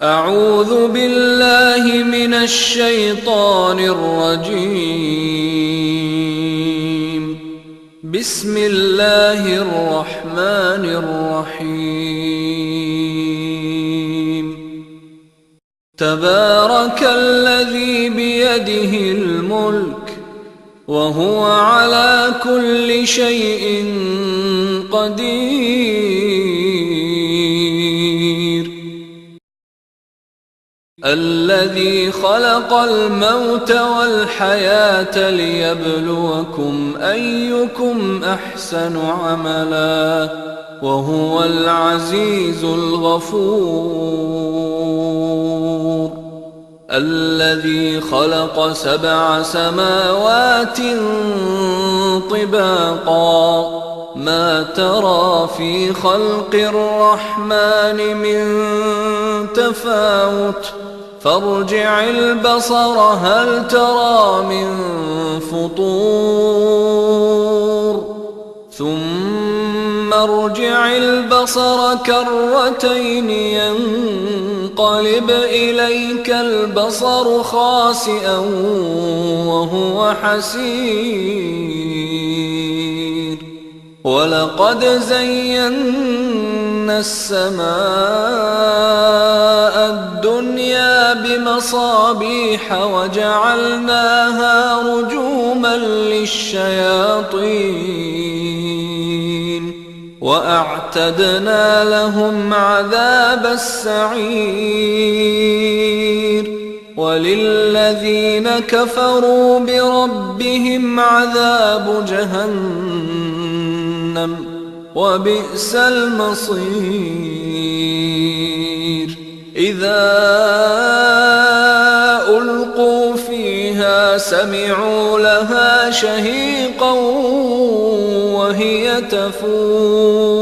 أعوذ بالله من الشيطان الرجيم. بسم الله الرحمن الرحيم. تبارك الذي بيده الملك وهو على كل شيء قدير. الذي خلق الموت والحياة ليبلوكم أيكم أحسن عملا وهو العزيز الغفور. الذي خلق 7 سماوات طباقا ما ترى في خلق الرحمن من تفاوت فارجع البصر هل ترى من فطور ثم ارجع البصر كرتين ينقلب إليك البصر خاسئا وهو حسير. ولقد زينا السماء الدنيا بمصابيح وجعلناها رجوما للشياطين وأعتدنا لهم عذاب السعير. وللذين كفروا بربهم عذاب جهنم وبئس المصير. إذا ألقوا فيها سمعوا لها شهيقا وهي تفور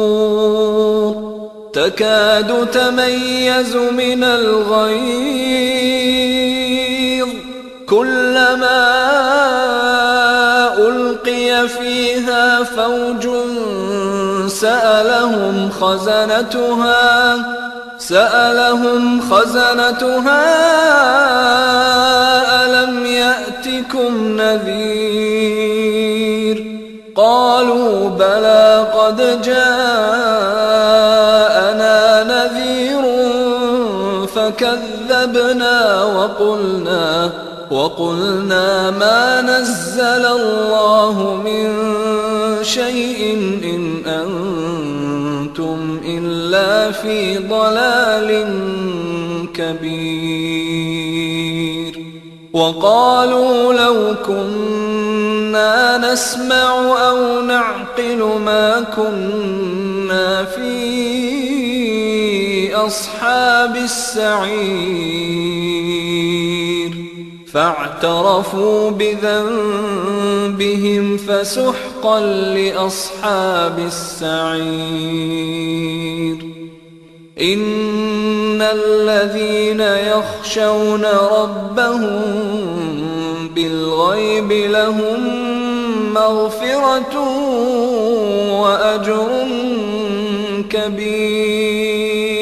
تكاد تميز من الغيظ كلما ألقي فيها فوج سألهم خزنتها ألم يأتكم نذير قالوا بلى قد جاءنا نذير فكذبنا وقلنا ما نزل الله من شيء إن أنتم إلا في ضلال كبير. وقالوا لو كنا نسمع أو نعقل ما كنا في أصحاب السعير فاعترفوا بذنبهم فسحقا لأصحاب السعير. إن الذين يخشون ربهم بالغيب لهم مغفرة وأجر كبير.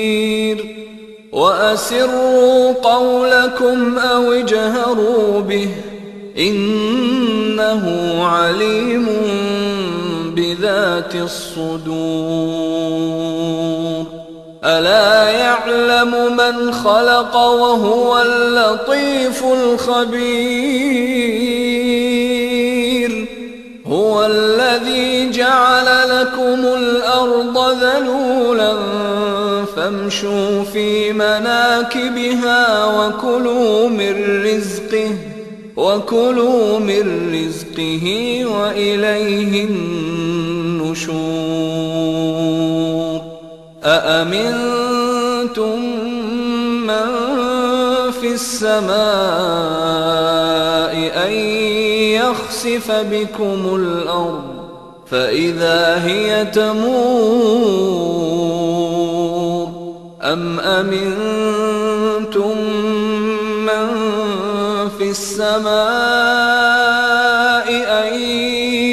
وأسروا قولكم أو اجهروا به إنه عليم بذات الصدور. ألا يعلم من خلق وهو اللطيف الخبير. هو الذي جعل لكم الأرض ذلولا فامشوا في مناكبها وكلوا من رزقه وإليه النشور. أأمنتم من في السماء أن يخسف بكم الأرض فإذا هي تمور أم أمنتم من في السماء أن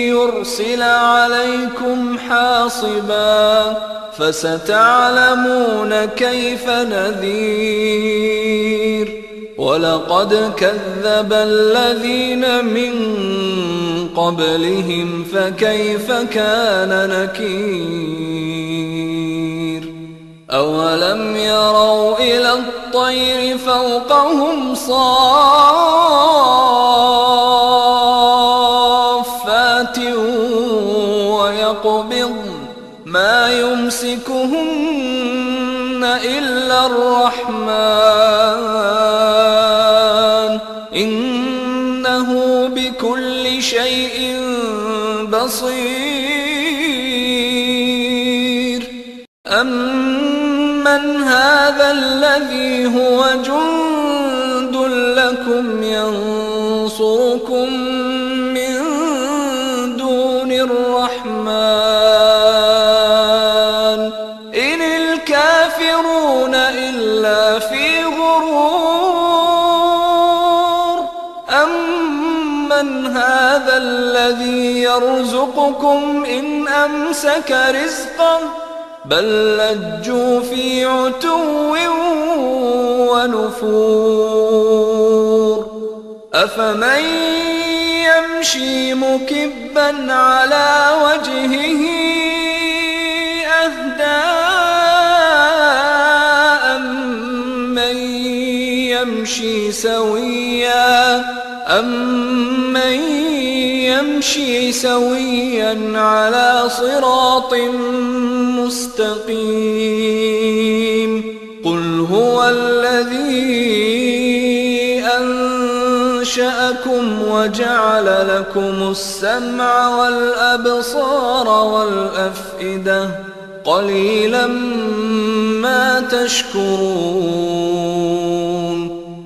يرسل عليكم حاصبا فستعلمون كيف نذير ولقد كذب الذين من قبلهم فكيف كان نكير أولم يروا إلى الطير فوقهم صافات ويقبضن ما يمسكهن إلا الرحمن إنه بكل شيء بصير أمن هذا الذي هو جند لكم ينصركم من دون الرحمن إن الكافرون إلا في غرور أمن هذا الذي يرزقكم إن أمسك رزقه بل لجوا في عتو ونفور أفمن يمشي مكبا على وجهه أهدى أمن يمشي سويا على صراط مستقيم قل هو الذي أنشأكم وجعل لكم السمع والأبصار والأفئدة قليلا ما تشكرون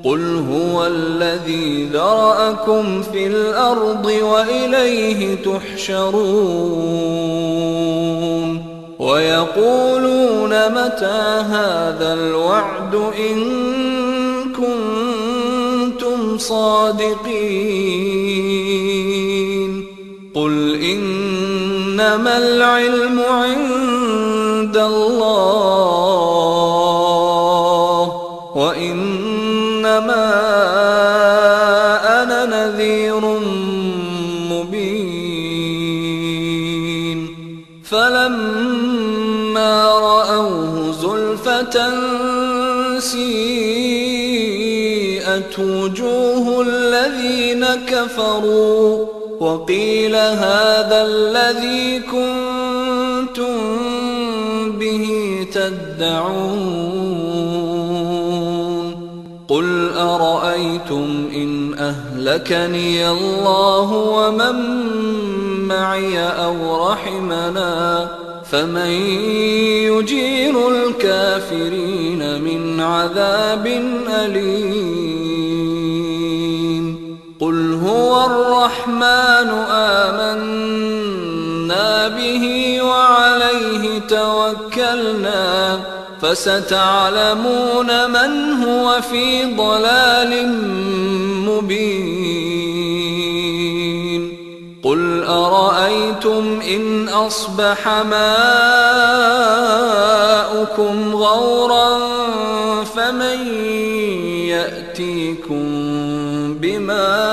قل هو الذي ذرأكم في الأرض وإليه تحشرون ويقولون متى هذا الوعد إن كنتم صادقين قل إنما العلم عند الله وإنما أنا نذير مبين فلما رأوه زلفة سيئت وجوه الذين كفروا وقيل هذا الذي كنتم به تدعون قل أرأيتم إن أهلكني الله ومن معي أو رحمنا فمن يجير الكافرين من عذاب أليم قل هو الرحمن آمنا به وعليه توكلنا فستعلمون من هو في ضلال مبين قل أرأيتم إن أصبح ماؤكم غورا فمن يأتيكم بماء